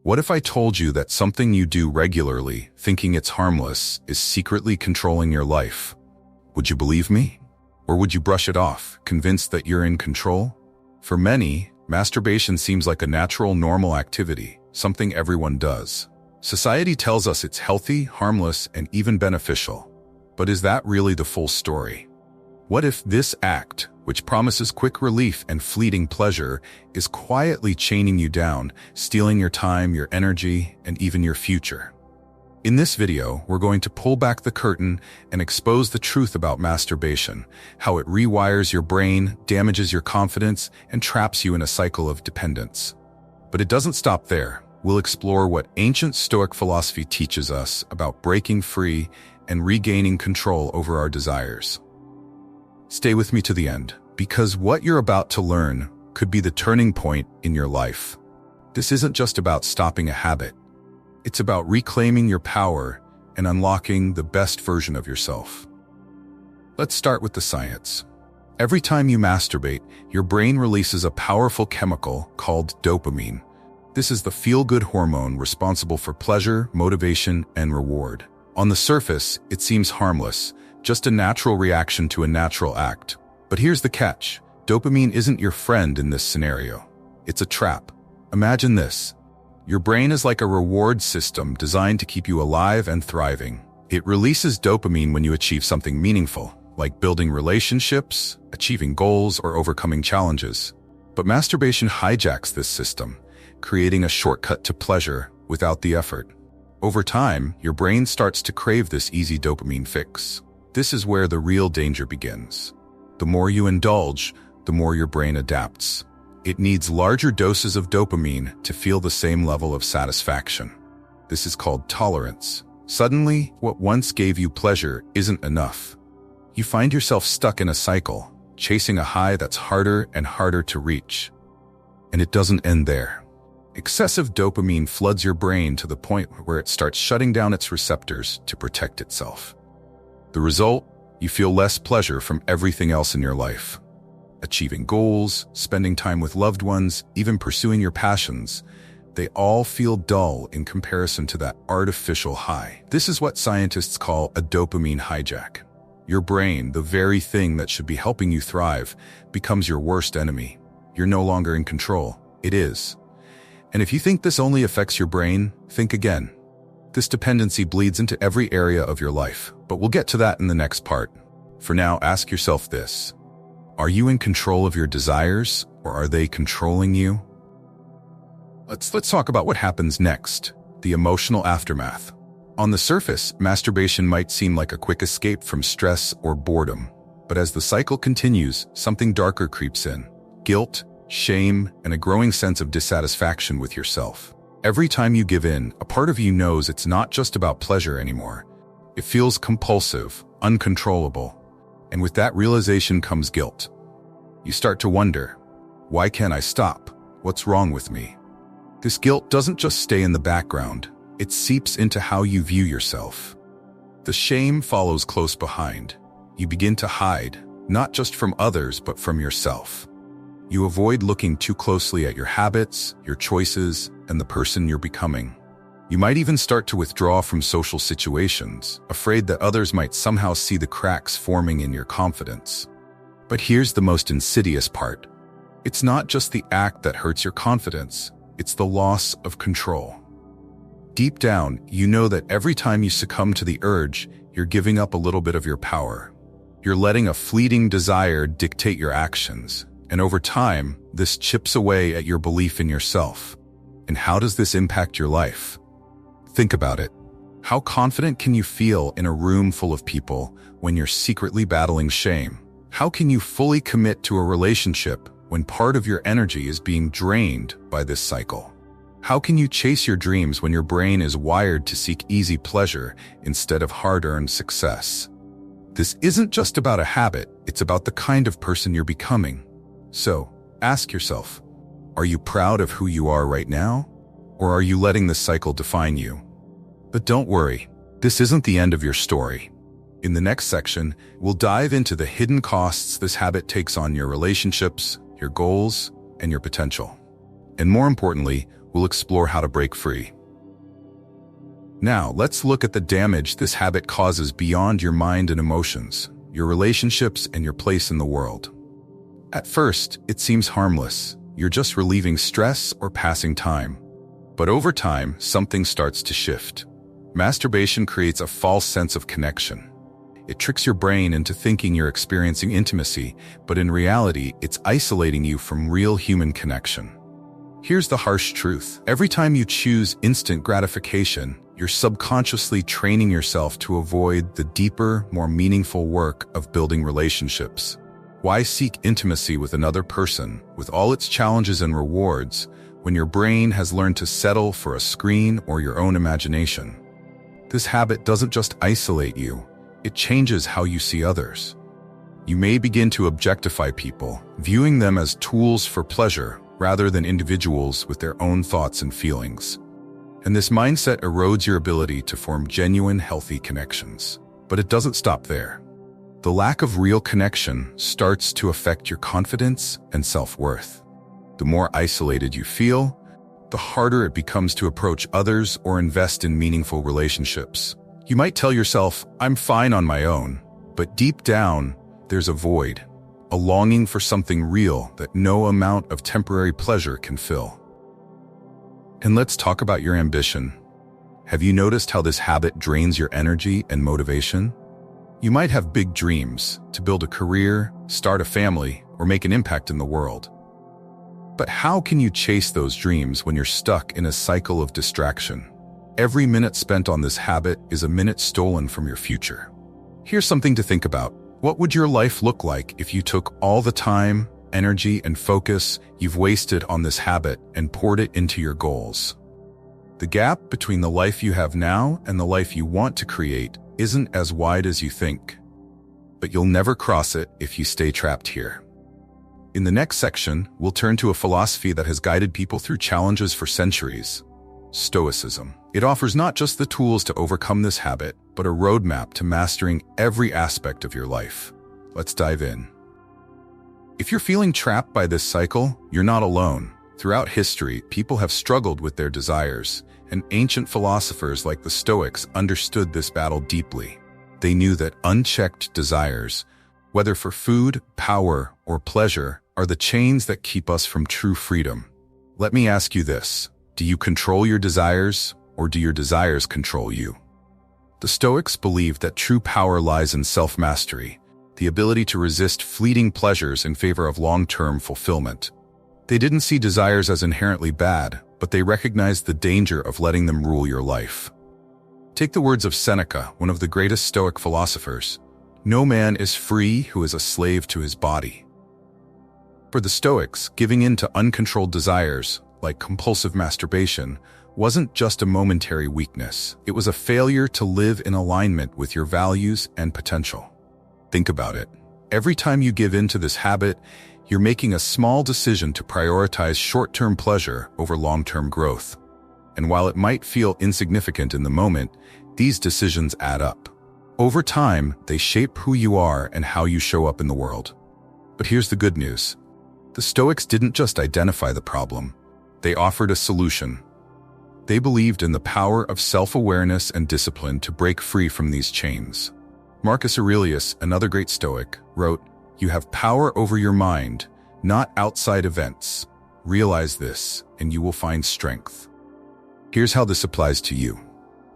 What if I told you that something you do regularly, thinking it's harmless, is secretly controlling your life? Would you believe me? Or would you brush it off, convinced that you're in control? For many, masturbation seems like a natural, normal activity, something everyone does. Society tells us it's healthy, harmless, and even beneficial. But is that really the full story? What if this act, which promises quick relief and fleeting pleasure, is quietly chaining you down, stealing your time, your energy, and even your future? In this video, we're going to pull back the curtain and expose the truth about masturbation, how it rewires your brain, damages your confidence, and traps you in a cycle of dependence. But it doesn't stop there. We'll explore what ancient Stoic philosophy teaches us about breaking free and regaining control over our desires. Stay with me to the end, because what you're about to learn could be the turning point in your life. This isn't just about stopping a habit. It's about reclaiming your power and unlocking the best version of yourself. Let's start with the science. Every time you masturbate, your brain releases a powerful chemical called dopamine. This is the feel-good hormone responsible for pleasure, motivation, and reward. On the surface, it seems harmless, just a natural reaction to a natural act. But here's the catch. Dopamine isn't your friend in this scenario. It's a trap. Imagine this. Your brain is like a reward system designed to keep you alive and thriving. It releases dopamine when you achieve something meaningful, like building relationships, achieving goals, or overcoming challenges. But masturbation hijacks this system, creating a shortcut to pleasure without the effort. Over time, your brain starts to crave this easy dopamine fix. This is where the real danger begins. The more you indulge, the more your brain adapts. It needs larger doses of dopamine to feel the same level of satisfaction. This is called tolerance. Suddenly, what once gave you pleasure isn't enough. You find yourself stuck in a cycle, chasing a high that's harder and harder to reach. And it doesn't end there. Excessive dopamine floods your brain to the point where it starts shutting down its receptors to protect itself. The result? You feel less pleasure from everything else in your life. Achieving goals, spending time with loved ones, even pursuing your passions, they all feel dull in comparison to that artificial high. This is what scientists call a dopamine hijack. Your brain, the very thing that should be helping you thrive, becomes your worst enemy. You're no longer in control. It is. And if you think this only affects your brain, think again. This dependency bleeds into every area of your life, but we'll get to that in the next part. For now, ask yourself this. Are you in control of your desires, or are they controlling you? Let's talk about what happens next, the emotional aftermath. On the surface, masturbation might seem like a quick escape from stress or boredom, but as the cycle continues, something darker creeps in. Guilt, shame, and a growing sense of dissatisfaction with yourself. Every time you give in, a part of you knows it's not just about pleasure anymore. It feels compulsive, uncontrollable. And with that realization comes guilt. You start to wonder, why can't I stop? What's wrong with me? This guilt doesn't just stay in the background, it seeps into how you view yourself. The shame follows close behind. You begin to hide, not just from others, but from yourself. You avoid looking too closely at your habits, your choices, and the person you're becoming. You might even start to withdraw from social situations, afraid that others might somehow see the cracks forming in your confidence. But here's the most insidious part. It's not just the act that hurts your confidence, it's the loss of control. Deep down, you know that every time you succumb to the urge, you're giving up a little bit of your power. You're letting a fleeting desire dictate your actions, and over time, this chips away at your belief in yourself. And how does this impact your life? Think about it. How confident can you feel in a room full of people when you're secretly battling shame? How can you fully commit to a relationship when part of your energy is being drained by this cycle? How can you chase your dreams when your brain is wired to seek easy pleasure instead of hard-earned success? This isn't just about a habit, it's about the kind of person you're becoming. So, ask yourself, are you proud of who you are right now? Or are you letting this cycle define you? But don't worry, this isn't the end of your story. In the next section, we'll dive into the hidden costs this habit takes on your relationships, your goals, and your potential. And more importantly, we'll we'll explore how to break free. Now, let's look at the damage this habit causes beyond your mind and emotions, your relationships, and your place in the world. At first, it seems harmless. You're just relieving stress or passing time. But over time, something starts to shift. Masturbation creates a false sense of connection. It tricks your brain into thinking you're experiencing intimacy, but in reality, it's isolating you from real human connection. Here's the harsh truth. Every time you choose instant gratification, you're subconsciously training yourself to avoid the deeper, more meaningful work of building relationships. Why seek intimacy with another person, with all its challenges and rewards, when your brain has learned to settle for a screen or your own imagination? This habit doesn't just isolate you, it changes how you see others. You may begin to objectify people, viewing them as tools for pleasure rather than individuals with their own thoughts and feelings. And this mindset erodes your ability to form genuine, healthy connections. But it doesn't stop there. The lack of real connection starts to affect your confidence and self-worth. The more isolated you feel, the harder it becomes to approach others or invest in meaningful relationships. You might tell yourself, "I'm fine on my own," but deep down, there's a void, a longing for something real that no amount of temporary pleasure can fill. And let's talk about your ambition. Have you noticed how this habit drains your energy and motivation? You might have big dreams to build a career, start a family, or make an impact in the world. But how can you chase those dreams when you're stuck in a cycle of distraction? Every minute spent on this habit is a minute stolen from your future. Here's something to think about. What would your life look like if you took all the time, energy, and focus you've wasted on this habit and poured it into your goals? The gap between the life you have now and the life you want to create isn't as wide as you think. But you'll never cross it if you stay trapped here. In the next section, we'll turn to a philosophy that has guided people through challenges for centuries: Stoicism. It offers not just the tools to overcome this habit, but a roadmap to mastering every aspect of your life. Let's dive in. If you're feeling trapped by this cycle, you're not alone. Throughout history, people have struggled with their desires, and ancient philosophers like the Stoics understood this battle deeply. They knew that unchecked desires, whether for food, power, or pleasure, are the chains that keep us from true freedom. Let me ask you this: do you control your desires, or do your desires control you? The Stoics believed that true power lies in self-mastery, the ability to resist fleeting pleasures in favor of long-term fulfillment. They didn't see desires as inherently bad, but they recognized the danger of letting them rule your life. Take the words of Seneca, one of the greatest Stoic philosophers: "No man is free who is a slave to his body." For the Stoics, giving in to uncontrolled desires, like compulsive masturbation, wasn't just a momentary weakness. It was a failure to live in alignment with your values and potential. Think about it. Every time you give in to this habit, you're making a small decision to prioritize short-term pleasure over long-term growth. And while it might feel insignificant in the moment, these decisions add up. Over time, they shape who you are and how you show up in the world. But here's the good news. The Stoics didn't just identify the problem. They offered a solution. They believed in the power of self-awareness and discipline to break free from these chains. Marcus Aurelius, another great Stoic, wrote, "You have power over your mind, not outside events. Realize this, and you will find strength." Here's how this applies to you.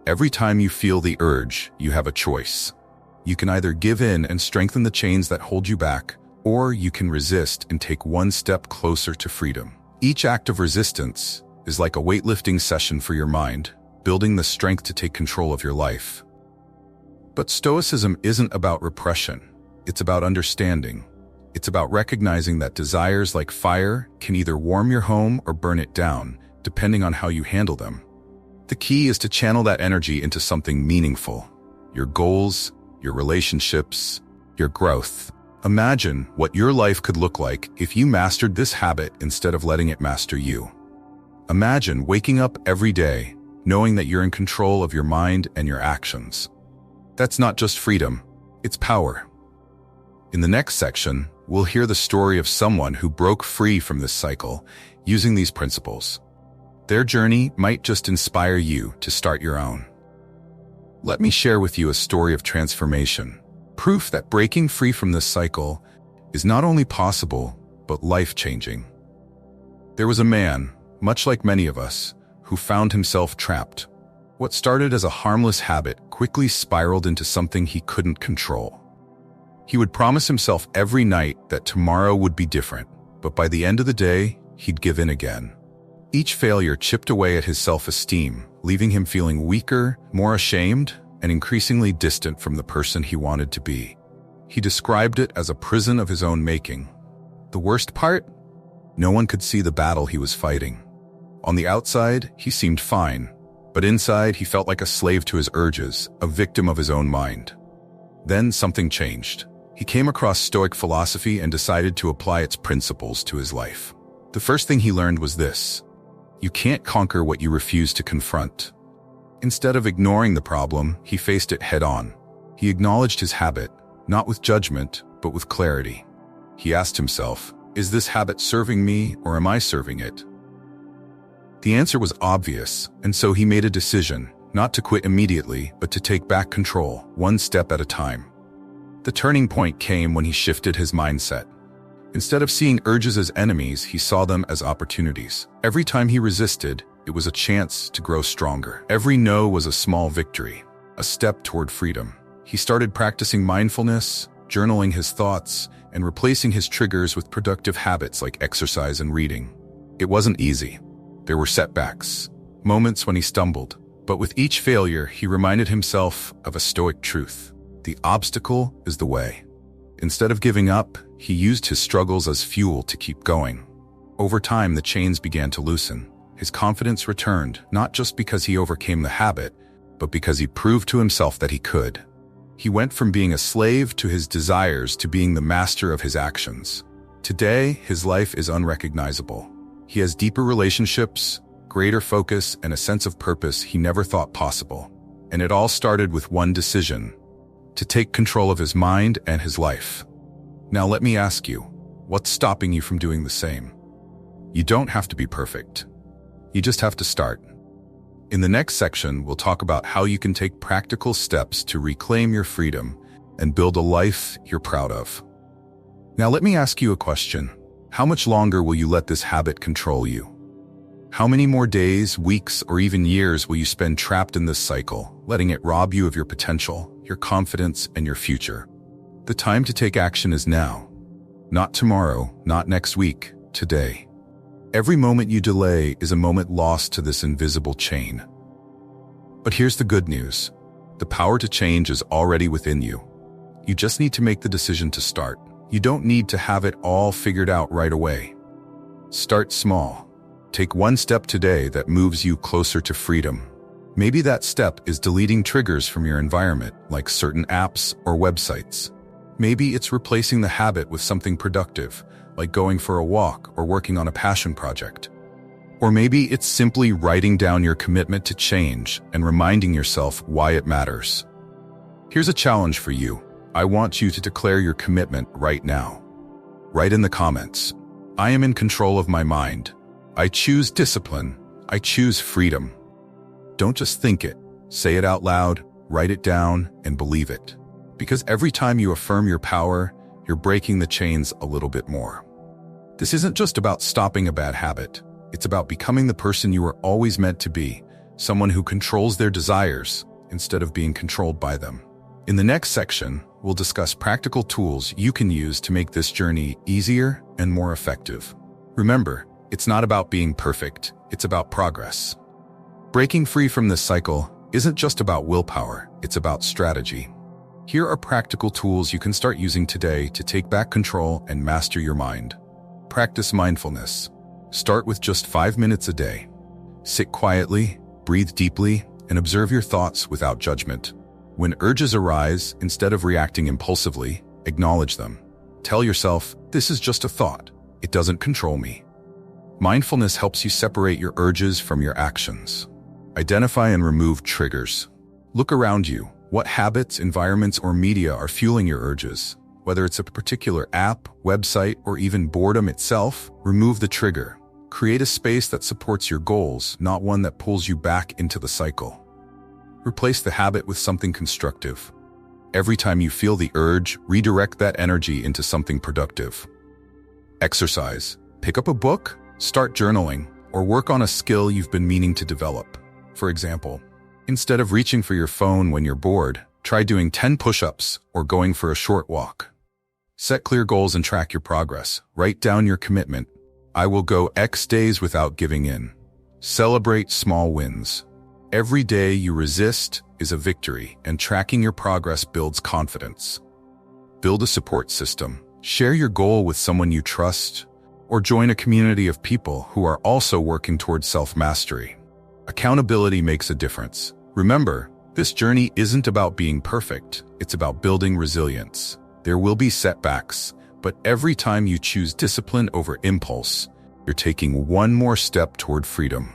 Every time you feel the urge, you have a choice. You can either give in and strengthen the chains that hold you back, or you can resist and take one step closer to freedom. Each act of resistance is like a weightlifting session for your mind, building the strength to take control of your life. But Stoicism isn't about repression. It's about understanding. It's about recognizing that desires like fire can either warm your home or burn it down, depending on how you handle them. The key is to channel that energy into something meaningful: your goals, your relationships, your growth. Imagine what your life could look like if you mastered this habit instead of letting it master you. Imagine waking up every day knowing that you're in control of your mind and your actions. That's not just freedom, it's power. In the next section, we'll hear the story of someone who broke free from this cycle using these principles. Their journey might just inspire you to start your own. Let me share with you a story of transformation, proof that breaking free from this cycle is not only possible, but life-changing. There was a man, much like many of us, who found himself trapped. What started as a harmless habit quickly spiraled into something he couldn't control. He would promise himself every night that tomorrow would be different, but by the end of the day, he'd give in again. Each failure chipped away at his self-esteem, leaving him feeling weaker, more ashamed, and increasingly distant from the person he wanted to be. He described it as a prison of his own making. The worst part? No one could see the battle he was fighting. On the outside, he seemed fine, but inside he felt like a slave to his urges, a victim of his own mind. Then something changed. He came across Stoic philosophy and decided to apply its principles to his life. The first thing he learned was this: you can't conquer what you refuse to confront. Instead of ignoring the problem, he faced it head-on. He acknowledged his habit, not with judgment, but with clarity. He asked himself, is this habit serving me or am I serving it? The answer was obvious, and so he made a decision, not to quit immediately, but to take back control, one step at a time. The turning point came when he shifted his mindset. Instead of seeing urges as enemies, he saw them as opportunities. Every time he resisted, it was a chance to grow stronger. Every no was a small victory, a step toward freedom. He started practicing mindfulness, journaling his thoughts, and replacing his triggers with productive habits like exercise and reading. It wasn't easy. There were setbacks, moments when he stumbled, but with each failure, he reminded himself of a Stoic truth: the obstacle is the way. Instead of giving up, he used his struggles as fuel to keep going. Over time, the chains began to loosen. His confidence returned, not just because he overcame the habit, but because he proved to himself that he could. He went from being a slave to his desires to being the master of his actions. Today, his life is unrecognizable. He has deeper relationships, greater focus, and a sense of purpose he never thought possible. And it all started with one decision: to take control of his mind and his life. Now let me ask you, what's stopping you from doing the same? You don't have to be perfect. You just have to start. In the next section, we'll talk about how you can take practical steps to reclaim your freedom and build a life you're proud of. Now let me ask you a question. How much longer will you let this habit control you? How many more days, weeks, or even years will you spend trapped in this cycle, letting it rob you of your potential, your confidence, and your future? The time to take action is now. Not tomorrow, not next week, today. Every moment you delay is a moment lost to this invisible chain. But here's the good news. The power to change is already within you. You just need to make the decision to start. You don't need to have it all figured out right away. Start small. Take one step today that moves you closer to freedom. Maybe that step is deleting triggers from your environment, like certain apps or websites. Maybe it's replacing the habit with something productive, like going for a walk or working on a passion project. Or maybe it's simply writing down your commitment to change and reminding yourself why it matters. Here's a challenge for you. I want you to declare your commitment right now. Write in the comments, I am in control of my mind. I choose discipline. I choose freedom. Don't just think it. Say it out loud, write it down, and believe it. Because every time you affirm your power, you're breaking the chains a little bit more. This isn't just about stopping a bad habit. It's about becoming the person you were always meant to be, someone who controls their desires instead of being controlled by them. In the next section, we'll discuss practical tools you can use to make this journey easier and more effective. Remember, it's not about being perfect, it's about progress. Breaking free from this cycle isn't just about willpower, it's about strategy. Here are practical tools you can start using today to take back control and master your mind. Practice mindfulness. Start with just 5 minutes a day. Sit quietly, breathe deeply, and observe your thoughts without judgment. When urges arise, instead of reacting impulsively, acknowledge them. Tell yourself, this is just a thought. It doesn't control me. Mindfulness helps you separate your urges from your actions. Identify and remove triggers. Look around you. What habits, environments, or media are fueling your urges? Whether it's a particular app, website, or even boredom itself, remove the trigger. Create a space that supports your goals, not one that pulls you back into the cycle. Replace the habit with something constructive. Every time you feel the urge, redirect that energy into something productive. Exercise. Pick up a book, start journaling, or work on a skill you've been meaning to develop. For example, instead of reaching for your phone when you're bored, try doing 10 push-ups or going for a short walk. Set clear goals and track your progress. Write down your commitment. I will go X days without giving in. Celebrate small wins. Every day you resist is a victory, and tracking your progress builds confidence. Build a support system. Share your goal with someone you trust, or join a community of people who are also working towards self-mastery. Accountability makes a difference. Remember, this journey isn't about being perfect, it's about building resilience. There will be setbacks, but every time you choose discipline over impulse, you're taking one more step toward freedom.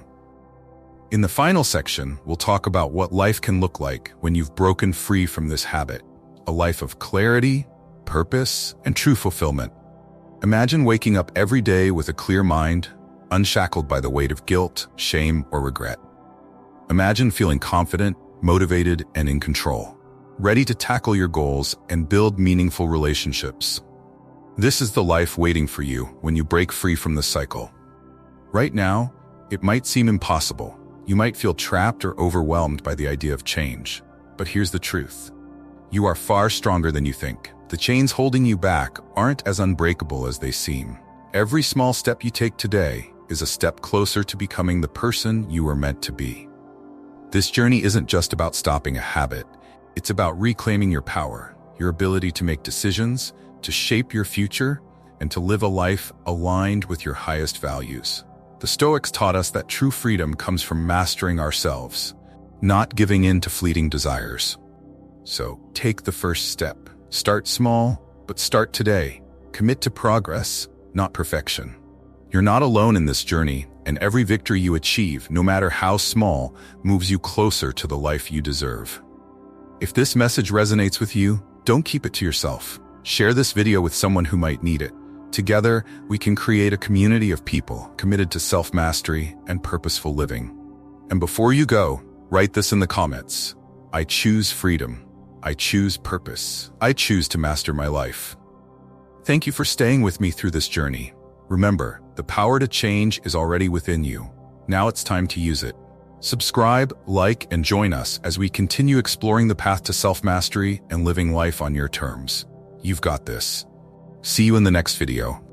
In the final section, we'll talk about what life can look like when you've broken free from this habit. A life of clarity, purpose, and true fulfillment. Imagine waking up every day with a clear mind, unshackled by the weight of guilt, shame, or regret. Imagine feeling confident, motivated, and in control, ready to tackle your goals and build meaningful relationships. This is the life waiting for you when you break free from the cycle. Right now, it might seem impossible. You might feel trapped or overwhelmed by the idea of change. But here's the truth. You are far stronger than you think. The chains holding you back aren't as unbreakable as they seem. Every small step you take today is a step closer to becoming the person you were meant to be. This journey isn't just about stopping a habit. It's about reclaiming your power, your ability to make decisions, to shape your future, and to live a life aligned with your highest values. The Stoics taught us that true freedom comes from mastering ourselves, not giving in to fleeting desires. So, take the first step. Start small, but start today. Commit to progress, not perfection. You're not alone in this journey, and every victory you achieve, no matter how small, moves you closer to the life you deserve. If this message resonates with you, don't keep it to yourself. Share this video with someone who might need it. Together, we can create a community of people committed to self-mastery and purposeful living. And before you go, write this in the comments. I choose freedom. I choose purpose. I choose to master my life. Thank you for staying with me through this journey. Remember, the power to change is already within you. Now it's time to use it. Subscribe, like, and join us as we continue exploring the path to self-mastery and living life on your terms. You've got this. See you in the next video.